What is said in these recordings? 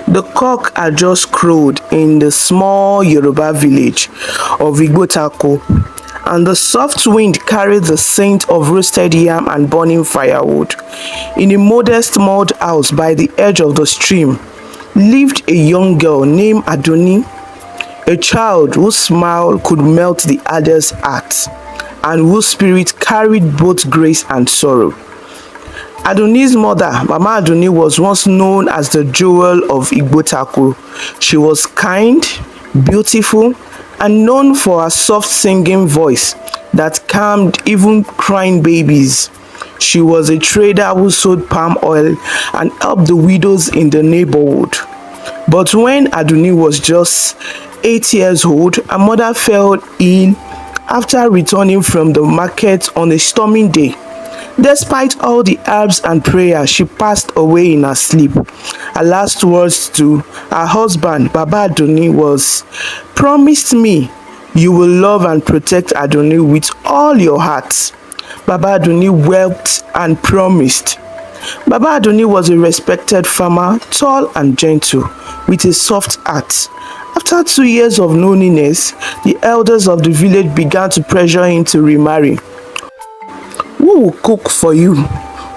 The cock had just crowed in the small Yoruba village of Igbotako, and the soft wind carried the scent of roasted yam and burning firewood. In a modest mud house by the edge of the stream lived a young girl named Adunni, a child whose smile could melt the hardest heart, and whose spirit carried both grace and sorrow. Adunni's mother, Mama Adunni, was once known as the jewel of Igbotako. She was kind, beautiful, and known for her soft singing voice that calmed even crying babies. She was a trader who sold palm oil and helped the widows in the neighborhood. But when Adunni was just 8 years old, her mother fell ill after returning from the market on a stormy day. Despite all the herbs and prayers, she passed away in her sleep. Her last words to her husband, Baba Adunni, was, "Promise me you will love and protect Adunni with all your heart." Baba Adunni wept and promised. Baba Adunni was a respected farmer, tall and gentle, with a soft heart. After 2 years of loneliness, the elders of the village began to pressure him to remarry. "Who will cook for you?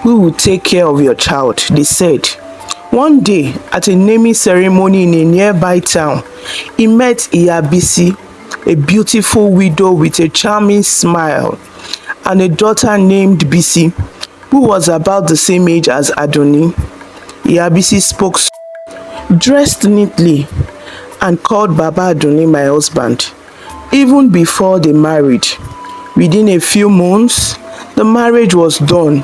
Who will take care of your child?" they said. One day, at a naming ceremony in a nearby town, he met Iyabisi, a beautiful widow with a charming smile, and a daughter named Bisi, who was about the same age as Adunni. Iyabisi spoke, dressed neatly, and called Baba Adunni my husband, even before they married. Within a few months, the marriage was done,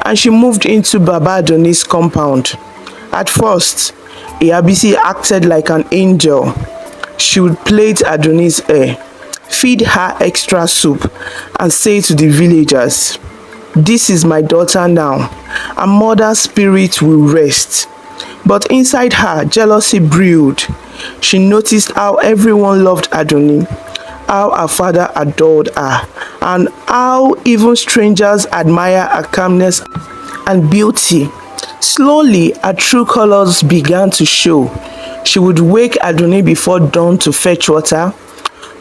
and she moved into Baba Adunni's compound. At first, Iyabisi acted like an angel. She would plait Adunni's hair, feed her extra soup, and say to the villagers, "This is my daughter now. Her mother's spirit will rest." But inside her, jealousy brewed. She noticed how everyone loved Adunni, how her father adored her, and how even strangers admire her calmness and beauty. Slowly, her true colors began to show. She would wake Adunni before dawn to fetch water,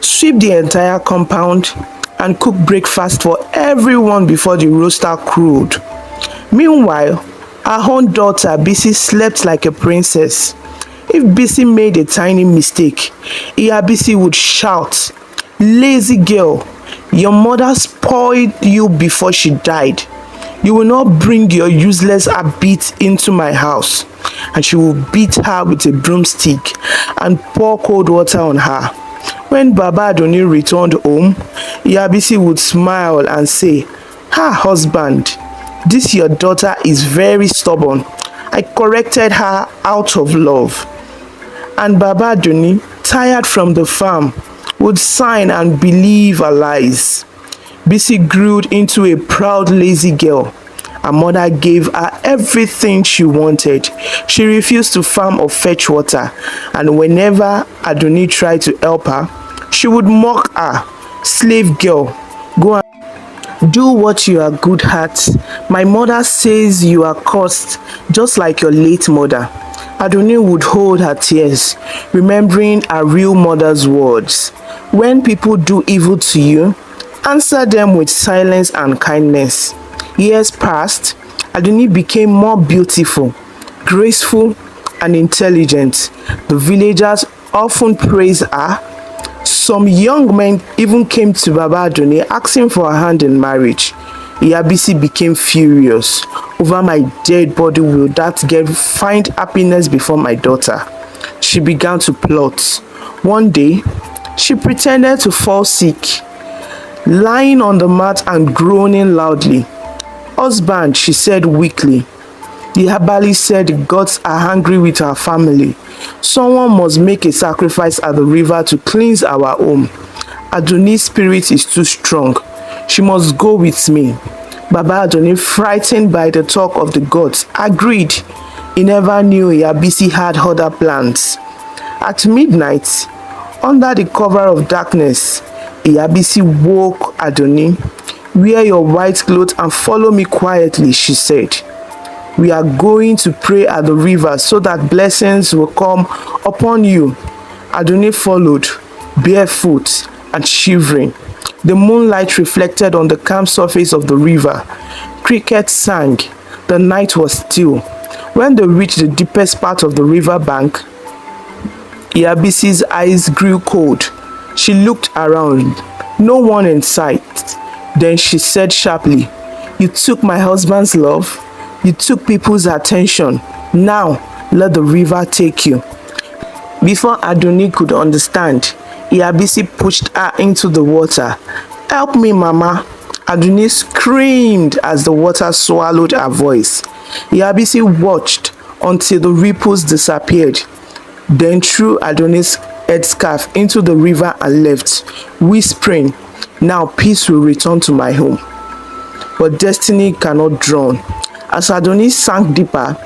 sweep the entire compound, and cook breakfast for everyone before the rooster crowed. Meanwhile, her own daughter Bisi slept like a princess. If Bisi made a tiny mistake, Iyabisi would shout, "Lazy girl, your mother spoiled you before she died. You will not bring your useless habit into my house." And she would beat her with a broomstick and pour cold water on her. When Baba Adunni returned home, Iyabisi would smile and say, "Ah, husband, this your daughter is very stubborn. I corrected her out of love." And Baba Adunni, tired from the farm, would sign and believe her lies. Bisi grew into a proud, lazy girl. Her mother gave her everything she wanted. She refused to farm or fetch water, and whenever Adunni tried to help her, she would mock her. "Slave girl, go and do what you are good at. My mother says you are cursed, just like your late mother." Adunni would hold her tears, remembering her real mother's words. "When people do evil to you, answer them with silence and kindness." Years passed. Adunni became more beautiful, graceful, and intelligent. The villagers often praised her. Some young men even came to Baba Adunni asking for her hand in marriage. Iyabisi became furious. "Over my dead body will that girl find happiness before my daughter?" She began to plot. One day, she pretended to fall sick, lying on the mat and groaning loudly. "Husband," she said weakly. The herbalist said, "The gods are angry with our family. Someone must make a sacrifice at the river to cleanse our home. Adunni's spirit is too strong. She must go with me." Baba Adunni, frightened by the talk of the gods, agreed. He never knew Iyabisi had other plans. At midnight, under the cover of darkness, Iyabisi woke Adunni. "Wear your white clothes and follow me quietly," she said. We are going to pray at the river so that blessings will come upon you." Adunni followed, barefoot and shivering. The moonlight reflected on the calm surface of the river. Crickets sang. The night was still. When they reached the deepest part of the river bank, Iyabisi's eyes grew cold. She looked around. No one in sight. Then she said sharply, "You took my husband's love. You took people's attention. Now let the river take you." Before Adunni could understand, Iyabisi pushed her into the water. "Help me, Mama!" Adunni screamed as the water swallowed her voice. Iyabisi watched until the ripples disappeared, then threw Adunni's headscarf into the river and left, whispering, "Now peace will return to my home." But destiny cannot drown. As Adunni sank deeper,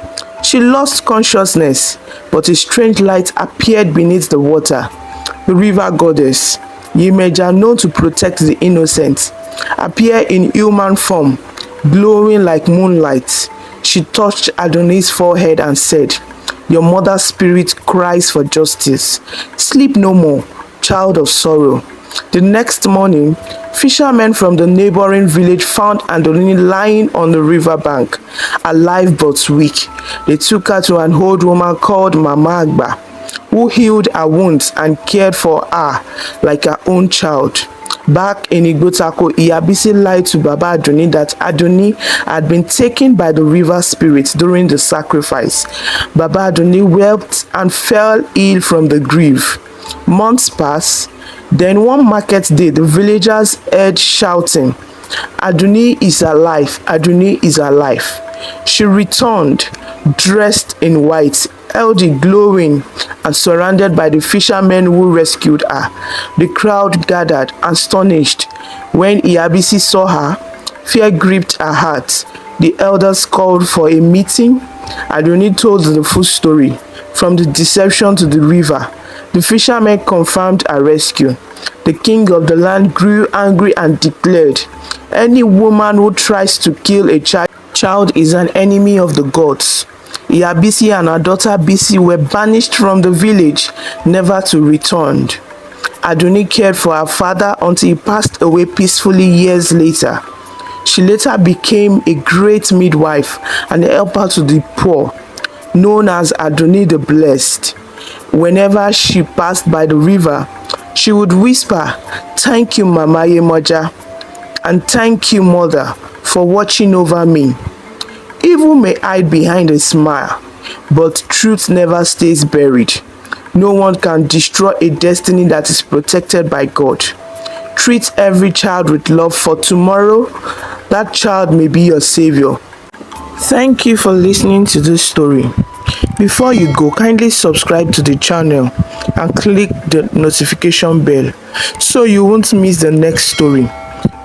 she lost consciousness, but a strange light appeared beneath the water. The river goddess, Yemoja, known to protect the innocent, appeared in human form, glowing like moonlight. She touched Adunni's forehead and said, "Your mother's spirit cries for justice. Sleep no more, child of sorrow." The next morning, fishermen from the neighboring village found Adunni lying on the river bank, alive but weak. They took her to an old woman called Mama Agba, who healed her wounds and cared for her like her own child. Back in Igbotako, Iyabisi lied to Baba Adunni that Adunni had been taken by the river spirit during the sacrifice. Baba Adunni wept and fell ill from the grief. Months passed. Then one market day, the villagers heard shouting, "Adunni is alive! Adunni is alive!" She returned, dressed in white, healthy, glowing, and surrounded by the fishermen who rescued her. The crowd gathered, astonished. When Iyabisi saw her, fear gripped her heart. The elders called for a meeting. Adunni told the full story, from the deception to the river. The fishermen confirmed her rescue. The king of the land grew angry and declared, "Any woman who tries to kill a child is an enemy of the gods." Iyabisi and her daughter Bisi were banished from the village, never to return. Adunni cared for her father until he passed away peacefully years later. She later became a great midwife and helper to the poor, known as Adunni the Blessed. Whenever she passed by the river, she would whisper, "Thank you, Mama Yemoja, and thank you, Mother, for watching over me." Evil may hide behind a smile, but truth never stays buried. No one can destroy a destiny that is protected by God. Treat every child with love, for tomorrow that child may be your savior. Thank you for listening to this story. Before you go, kindly subscribe to the channel and click the notification bell so you won't miss the next story.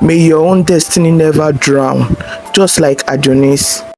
May your own destiny never drown, just like Adunni's.